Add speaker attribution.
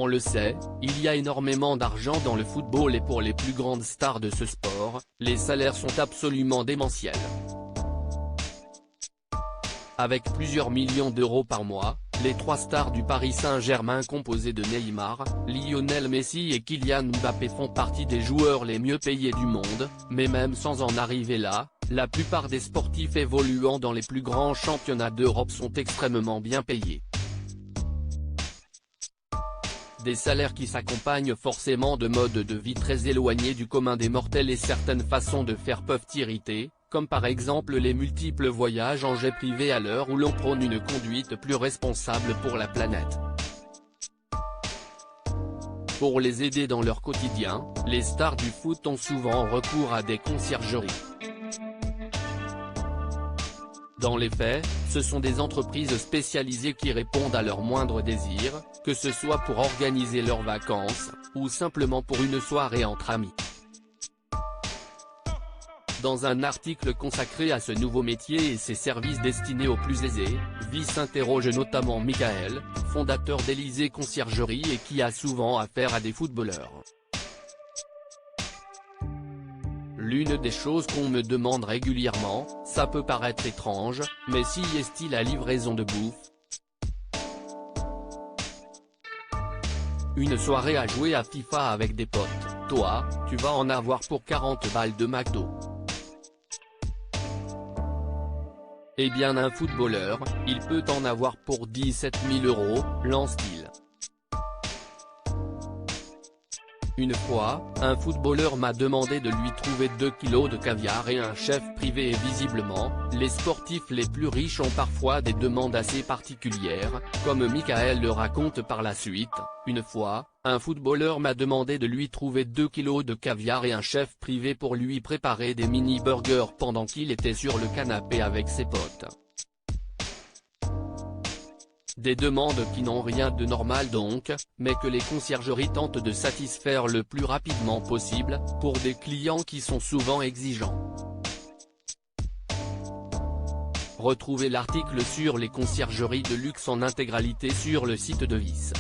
Speaker 1: On le sait, il y a énormément d'argent dans le football et pour les plus grandes stars de ce sport, les salaires sont absolument démentiels. Avec plusieurs millions d'euros par mois, les trois stars du Paris Saint-Germain composées de Neymar, Lionel Messi et Kylian Mbappé font partie des joueurs les mieux payés du monde, mais même sans en arriver là, la plupart des sportifs évoluant dans les plus grands championnats d'Europe sont extrêmement bien payés. Des salaires qui s'accompagnent forcément de modes de vie très éloignés du commun des mortels et certaines façons de faire peuvent irriter, comme par exemple les multiples voyages en jet privé à l'heure où l'on prône une conduite plus responsable pour la planète. Pour les aider dans leur quotidien, les stars du foot ont souvent recours à des conciergeries. Dans les faits, ce sont des entreprises spécialisées qui répondent à leurs moindres désirs, que ce soit pour organiser leurs vacances, ou simplement pour une soirée entre amis. Dans un article consacré à ce nouveau métier et ses services destinés aux plus aisés, Vice interroge notamment Michael, fondateur d'Elysée Conciergerie et qui a souvent affaire à des footballeurs. L'une des choses qu'on me demande régulièrement, ça peut paraître étrange, mais si est-il la livraison de bouffe? Une soirée à jouer à FIFA avec des potes, toi, tu vas en avoir pour 40 balles de McDo. Eh bien un footballeur, il peut en avoir pour 17 000 €, lance-t-il. Une fois, un footballeur m'a demandé de lui trouver 2 kilos de caviar et un chef privé et visiblement, les sportifs les plus riches ont parfois des demandes assez particulières, comme Michael le raconte par la suite. Une fois, un footballeur m'a demandé de lui trouver 2 kilos de caviar et un chef privé pour lui préparer des mini-burgers pendant qu'il était sur le canapé avec ses potes. Des demandes qui n'ont rien de normal donc, mais que les conciergeries tentent de satisfaire le plus rapidement possible, pour des clients qui sont souvent exigeants. Retrouvez l'article sur les conciergeries de luxe en intégralité sur le site de Vice.